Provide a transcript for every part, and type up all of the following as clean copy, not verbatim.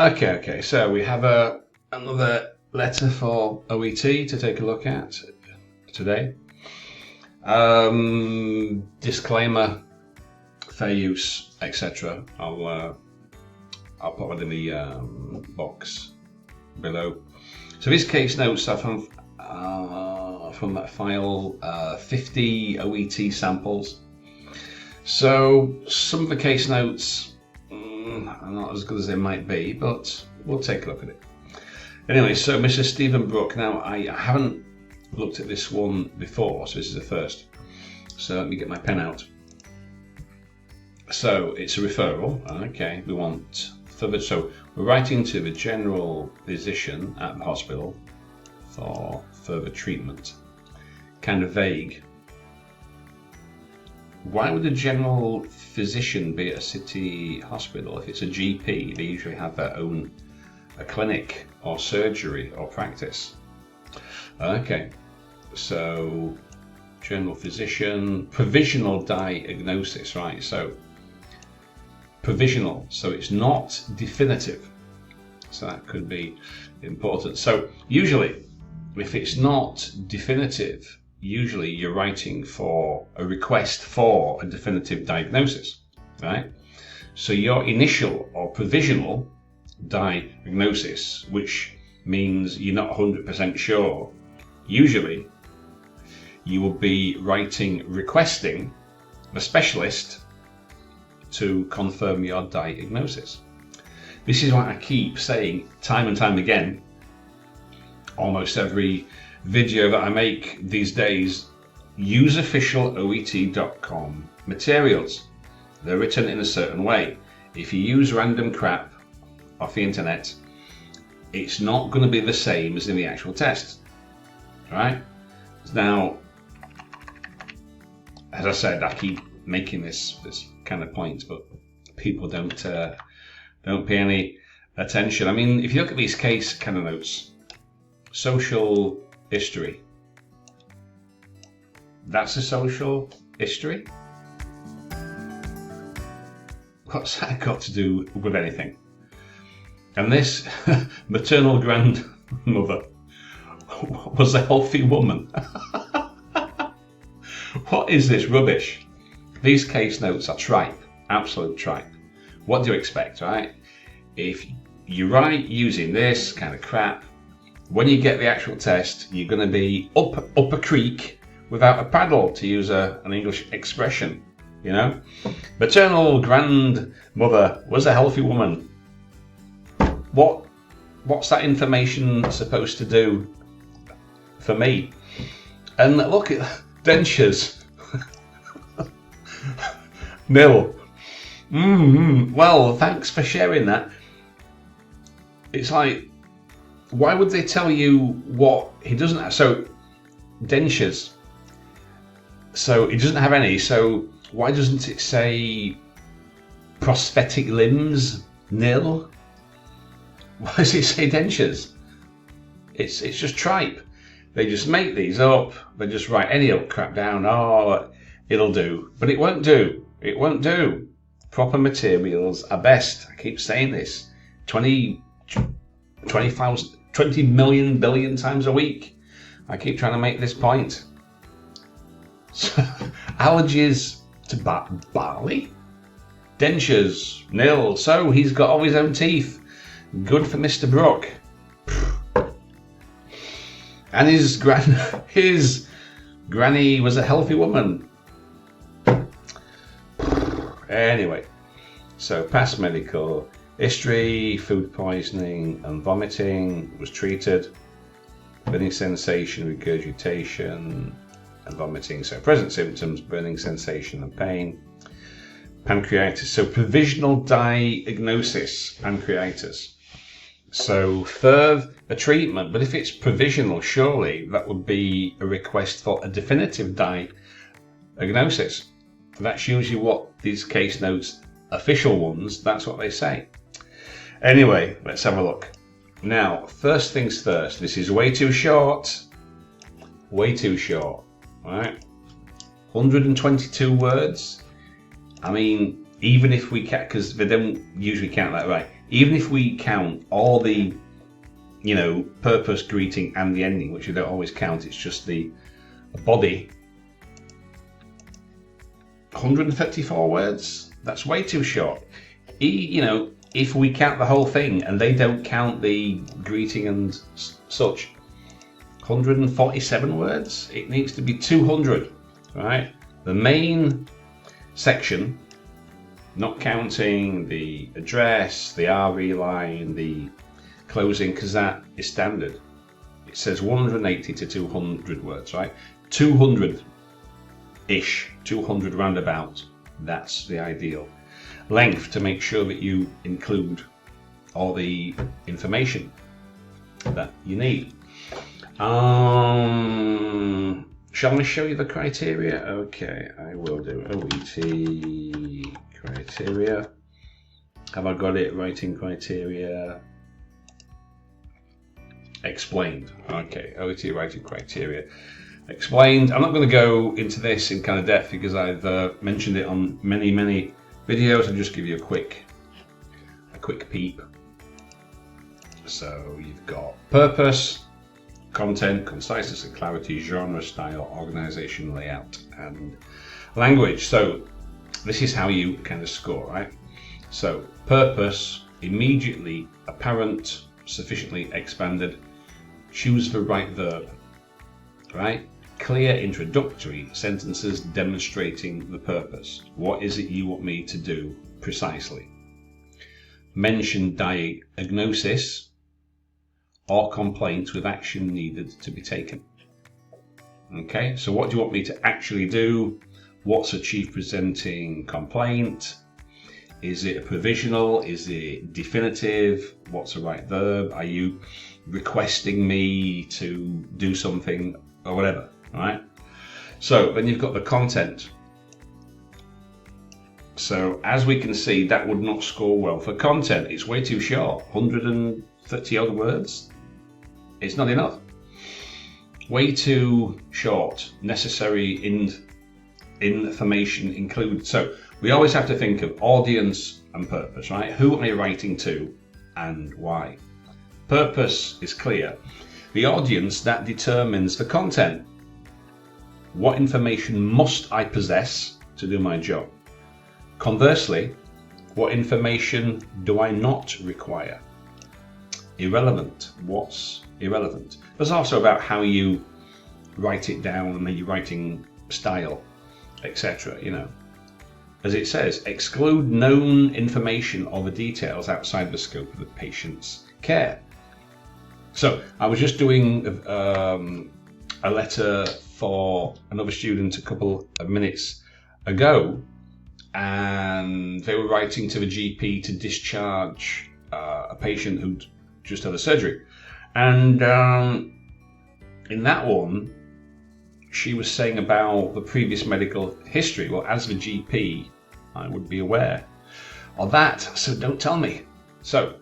Okay. So we have another letter for OET to take a look at today. Disclaimer, fair use, etc. I'll put that in the box below. So these case notes are from that file, 50 OET samples. So some of the case notes are not as good as they might be, but we'll take a look at it. Anyway, so Mr. Stephen Brook. Now, I haven't looked at this one before, so this is the first. So let me get my pen out. So it's a referral. Okay, we want further. So we're writing to the general physician at the hospital for further treatment. Kind of vague. Why would a general physician be at a city hospital? If it's a GP, they usually have their own clinic or surgery or practice. Okay, so general physician, provisional diagnosis, right? So provisional, so it's not definitive. So that could be important. So usually, if it's not definitive, usually you're writing for a request for a definitive diagnosis, right? So your initial or provisional diagnosis, which means you're not 100% sure, usually you will be requesting a specialist to confirm your diagnosis. This is what I keep saying time and time again, almost every video that I make these days. Use official OET.com materials. They're written in a certain way. If you use random crap off the internet, it's not going to be the same as in the actual test, right? Now, as I said, I keep making this kind of point, but people don't pay any attention. I mean, if you look at these case kind of notes, social history. That's a social history? What's that got to do with anything? And this maternal grandmother was a healthy woman. What is this rubbish? These case notes are tripe, absolute tripe. What do you expect, right? If you write using this kind of crap, when you get the actual test, you're going to be up a creek without a paddle, to use an English expression, you know? Maternal grandmother was a healthy woman. What's that information supposed to do for me? And look at dentures. Nil. Well, thanks for sharing that. It's like, why would they tell you what he doesn't have? So, dentures. So, he doesn't have any. So, why doesn't it say prosthetic limbs? Nil. Why does it say dentures? It's just tripe. They just make these up. They just write any old crap down. Oh, it'll do. But it won't do. It won't do. Proper materials are best. I keep saying this 20 million billion times a week. I keep trying to make this point. So, allergies to barley? Dentures, nil. So he's got all his own teeth. Good for Mr. Brook. And his granny was a healthy woman. Anyway, so past medical history, food poisoning and vomiting, was treated. Burning sensation, regurgitation and vomiting. So present symptoms, burning sensation and pain. Pancreatitis, so provisional diagnosis, pancreatitis. So further treatment, but if it's provisional, surely that would be a request for a definitive diagnosis. That's usually what these case notes, official ones, that's what they say. Anyway, let's have a look. Now, first things first, this is way too short. Way too short, right? 122 words. I mean, even if we count, because they don't usually count that right, even if we count all the, purpose, greeting, and the ending, which we don't always count, it's just the body. 134 words? That's way too short. If we count the whole thing and they don't count the greeting and such, 147 words? It needs to be 200, right? The main section, not counting the address, the RE line, the closing, because that is standard. It says 180 to 200 words, right? 200-ish, 200 roundabout. That's the ideal length to make sure that you include all the information that you need. Shall I show you the criteria? Okay, I will do. OET criteria. Have I got it? Writing criteria. Explained. Okay, OET writing criteria. Explained. I'm not going to go into this in kind of depth because I've mentioned it on many videos. I'll just give you a quick peep. So you've got purpose, content, conciseness and clarity, genre, style, organization, layout, and language. So this is how you kind of score, right? So purpose, immediately apparent, sufficiently expanded, choose the right verb, right? Clear introductory sentences demonstrating the purpose. What is it you want me to do precisely? Mention diagnosis or complaints with action needed to be taken. Okay, so what do you want me to actually do? What's a chief presenting complaint? Is it a provisional? Is it definitive? What's the right verb? Are you requesting me to do something or whatever, right? So then you've got the content. So as we can see, that would not score well for content. It's way too short, 130 odd words. It's not enough. Way too short. Necessary information included. So we always have to think of audience and purpose, right? Who am I writing to and why? Purpose is clear. The audience, that determines the content. What information must I possess to do my job? Conversely, what information do I not require? Irrelevant. What's irrelevant? There's also about how you write it down and maybe writing style, etc. As it says, exclude known information or the details outside the scope of the patient's care. So I was just doing a letter for another student a couple of minutes ago, and they were writing to the GP to discharge a patient who'd just had a surgery. And in that one, she was saying about the previous medical history. Well, as the GP, I would be aware of that, so don't tell me. So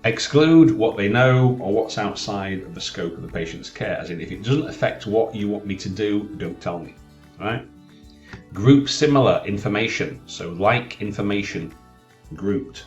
exclude what they know or what's outside of the scope of the patient's care, as in if it doesn't affect what you want me to do, don't tell me, right? Group similar information, so like information grouped.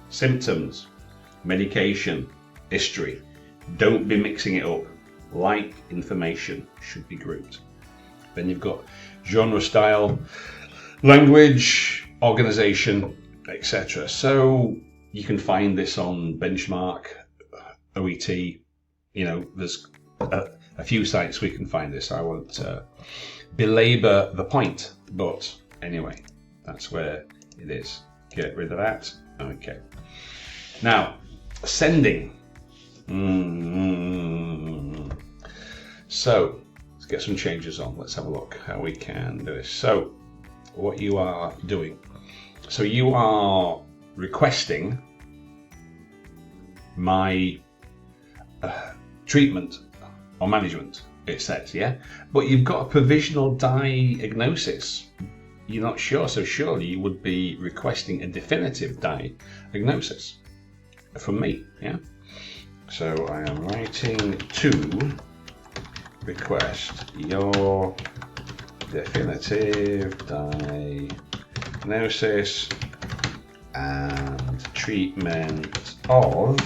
Symptoms, medication, history, don't be mixing it up. Like information should be grouped. Then you've got genre, style, language, organization, etc. So you can find this on Benchmark, OET. There's a few sites we can find this. I won't belabor the point, but anyway, that's where it is. Get rid of that. Okay. Now, sending. So let's get some changes on. Let's have a look how we can do this. So what you are doing. So you are requesting my treatment or management, it says, yeah? But you've got a provisional diagnosis. You're not sure, so surely you would be requesting a definitive diagnosis from me, yeah? So I am writing to request your definitive diagnosis and treatment of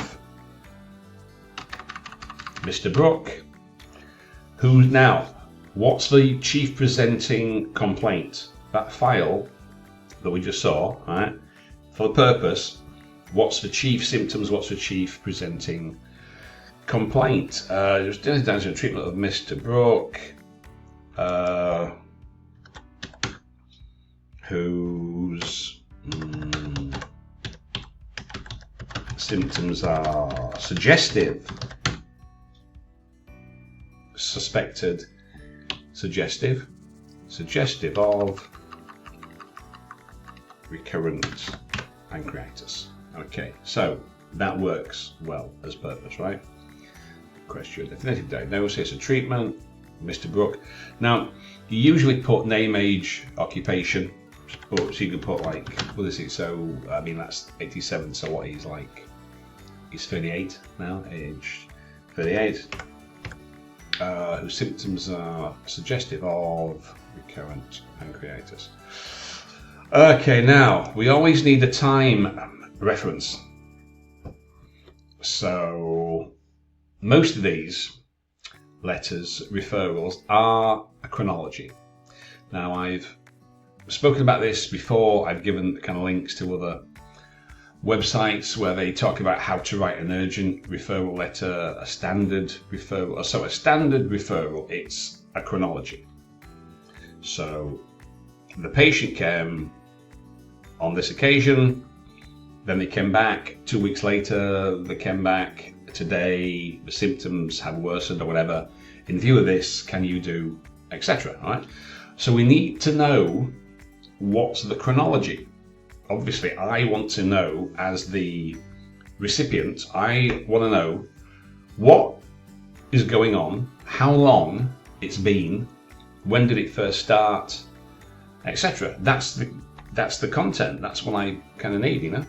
Mr. Brook, who now, what's the chief presenting complaint? That file that we just saw, right? For the purpose, what's the chief symptoms, what's the chief presenting complaint? Just down to the treatment of Mr. Brook, whose symptoms are suggestive, suspected, suggestive of recurrent pancreatitis. Okay, so that works well as purpose, right? Question, definitive diagnosis and treatment, Mr. Brook. Now, you usually put name, age, occupation, so you can put like, what is it? So, I mean, that's 87, so what he's like, he's 38 now, age 38. Whose symptoms are suggestive of recurrent pancreatitis. Okay, now, we always need the time reference. So, most of these letters, referrals, are a chronology. Now, I've spoken about this before. I've given kind of links to other websites where they talk about how to write an urgent referral letter, a standard referral. So a standard referral, it's a chronology. So the patient came on this occasion, then they came back 2 weeks later, they came back today, the symptoms have worsened or whatever. In view of this, can you do, etc. Right? So we need to know what's the chronology. Obviously, I want to know, as the recipient, I want to know what is going on, how long it's been, when did it first start, etc. That's the content. That's what I kind of need, you know.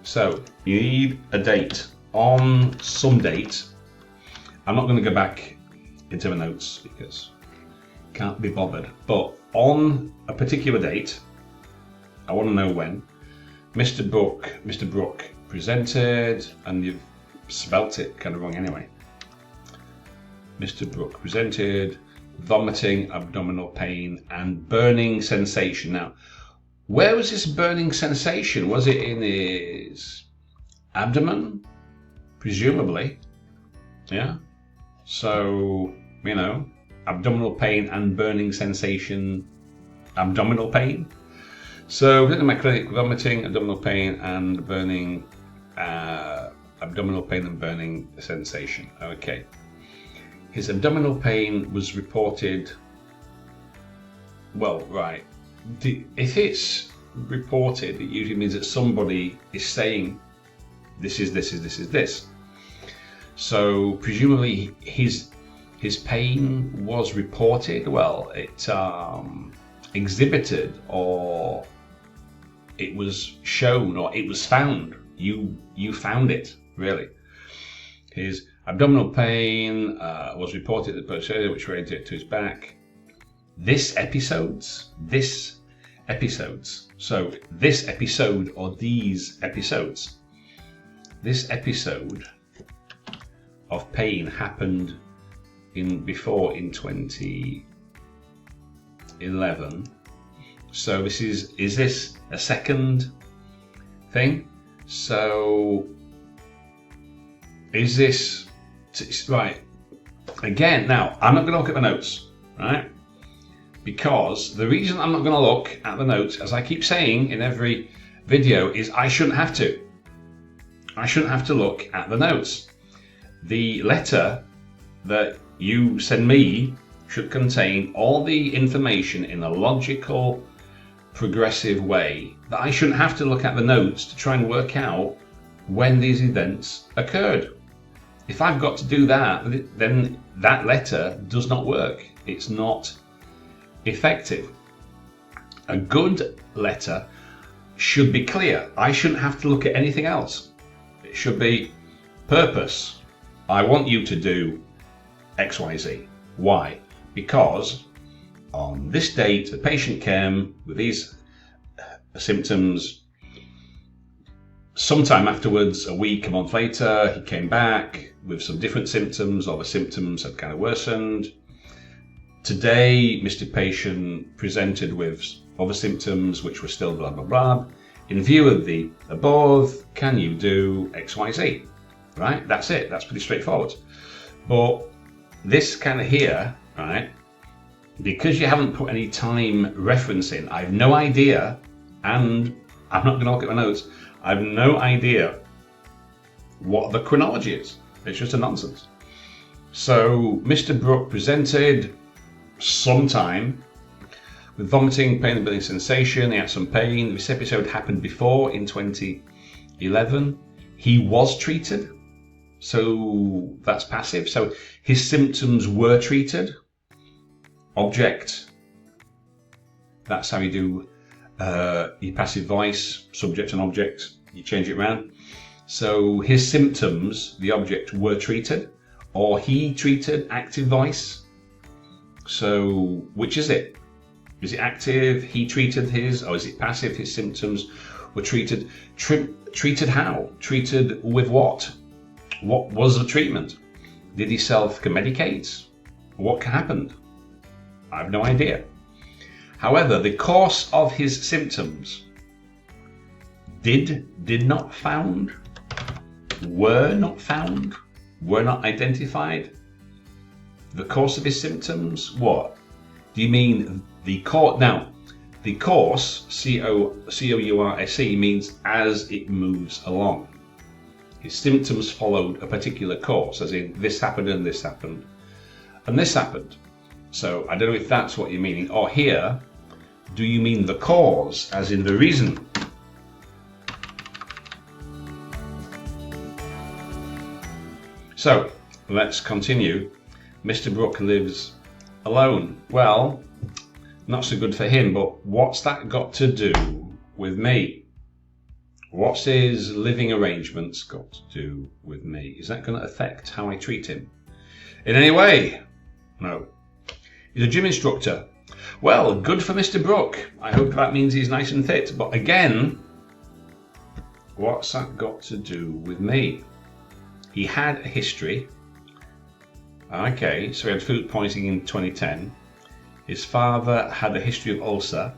So you need a date. On some date, I'm not going to go back into my notes because can't be bothered. But on a particular date, I want to know when Mr. Brook presented, and you've spelt it kind of wrong anyway. Mr. Brook presented, vomiting, abdominal pain, and burning sensation. Now, where was this burning sensation? Was it in his abdomen? Presumably, yeah. So, you know, abdominal pain and burning sensation, abdominal pain. So, in my clinic, vomiting, abdominal pain, and burning, abdominal pain and burning sensation. Okay. His abdominal pain was reported. Well, right. If it's reported, it usually means that somebody is saying this is this. So presumably his pain was reported. Well, it exhibited, or it was shown, or it was found. You found it, really. His abdominal pain was reported at the posterior, which related to his back. This episodes. So this episode, or these episodes. This episode of pain happened in 2011. So is this a second thing? So is this right? Again, now I'm not going to look at the notes, right? Because the reason I'm not going to look at the notes, as I keep saying in every video, is I shouldn't have to. I shouldn't have to look at the notes. The letter that you send me should contain all the information in a logical, progressive way that I shouldn't have to look at the notes to try and work out when these events occurred. If I've got to do that, then that letter does not work. It's not effective. A good letter should be clear. I shouldn't have to look at anything else. It should be purpose. I want you to do XYZ. Why? Because on this date, the patient came with these symptoms, sometime afterwards, a week, a month later, he came back with some different symptoms, or the symptoms had kind of worsened. Today, Mr. Patient presented with other symptoms which were still blah, blah, blah. In view of the above, can you do X, Y, Z? Right? That's it. That's pretty straightforward. But this kind of here, right, because you haven't put any time reference in, I have no idea, and I'm not going to look at my notes, I have no idea what the chronology is. It's just a nonsense. So Mr. Brook presented sometime with vomiting, pain and burning sensation. He had some pain. This episode happened before in 2011. He was treated, so that's passive. So his symptoms were treated. Object, that's how you do your passive voice, subject and object, you change it around. So his symptoms, the object, were treated, or he treated, active voice. So which is it? Is it active, he treated his, or is it passive, his symptoms were treated? Treated how? Treated with what? What was the treatment? Did he self-medicate? What happened? I have no idea. However, the cause of his symptoms did not found, were not found, were not identified. The cause of his symptoms, what? Do you mean the course? Now, the course, C-O-U-R-S-E, means as it moves along. His symptoms followed a particular course, as in this happened and this happened and this happened. So I don't know if that's what you're meaning. Or here, do you mean the cause, as in the reason? So let's continue. Mr. Brook lives alone. Well, not so good for him, but what's that got to do with me? What's his living arrangements got to do with me? Is that going to affect how I treat him in any way? No. He's a gym instructor. Well, good for Mr. Brook. I hope that means he's nice and fit. But again, what's that got to do with me? He had a history. Okay, so he had food poisoning in 2010. His father had a history of ulcer.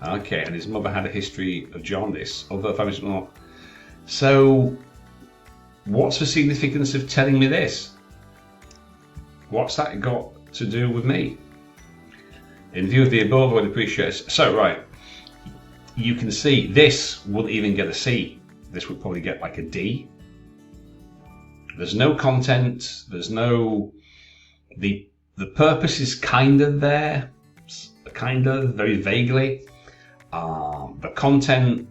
Okay, and his mother had a history of jaundice. Other families, well. So, what's the significance of telling me this? What's that got to do with me? In view of the above, I would appreciate it. So, right, you can see this wouldn't even get a C. This would probably get like a D. There's no content. There's no... The purpose is kind of there, kind of, very vaguely. The content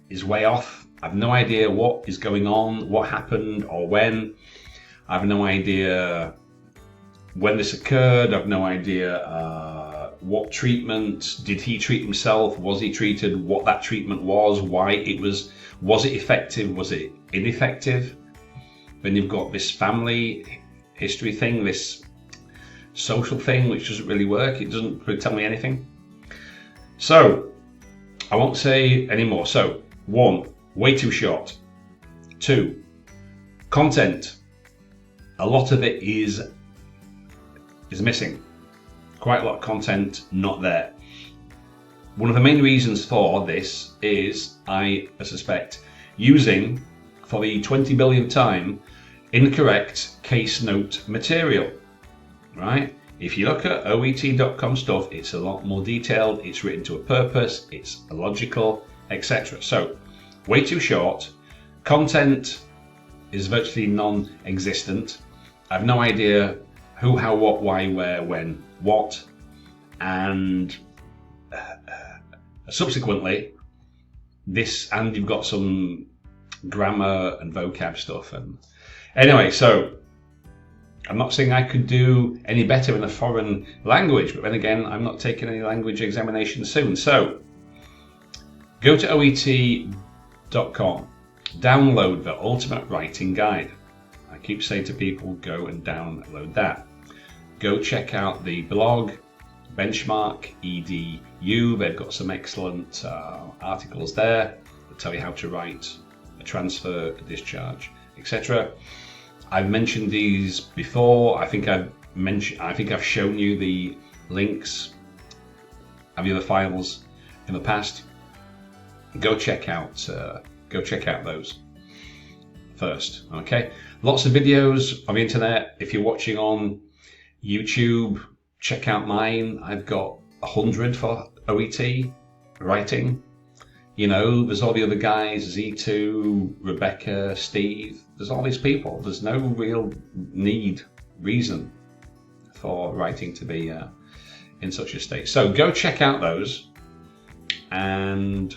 is way off. I have no idea what is going on, what happened, or when. I have no idea when this occurred. I have no idea what treatment. Did he treat himself? Was he treated? What that treatment was? Why it was? Was it effective? Was it ineffective? Then you've got this family history thing, this social thing, which doesn't really work. It doesn't really tell me anything. So, I won't say any more. So, 1, way too short. 2, content. A lot of it is missing. Quite a lot of content not there. One of the main reasons for this is, I suspect, using, for the 20 billionth time, incorrect case note material, right? If you look at OET.com stuff, it's a lot more detailed, it's written to a purpose, it's illogical, etc. So, way too short, content is virtually non-existent. I have no idea who, how, what, why, where, when, what, and subsequently, this, and you've got some grammar and vocab stuff. And anyway, so I'm not saying I could do any better in a foreign language, but then again, I'm not taking any language examination soon. So go to OET.com, download the Ultimate Writing Guide. I keep saying to people, go and download that. Go check out the blog, Benchmark EDU. They've got some excellent articles there. The tell you how to write a transfer, a discharge, etc. I've mentioned these before. I think I've shown you the links of the other files in the past. Go check out those first. Okay, lots of videos on the internet. If you're watching on YouTube, check out mine. I've got 100 for OET writing. You know, there's all the other guys, Z2, Rebecca, Steve. There's all these people. There's no real reason for writing to be in such a state. So go check out those, and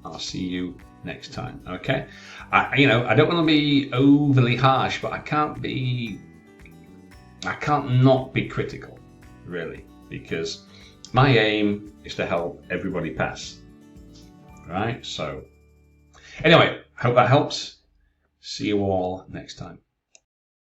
I'll see you next time. Okay? I don't want to be overly harsh, but I can't not be critical, really, because my aim is to help everybody pass. Right? So, anyway, hope that helps. See you all next time.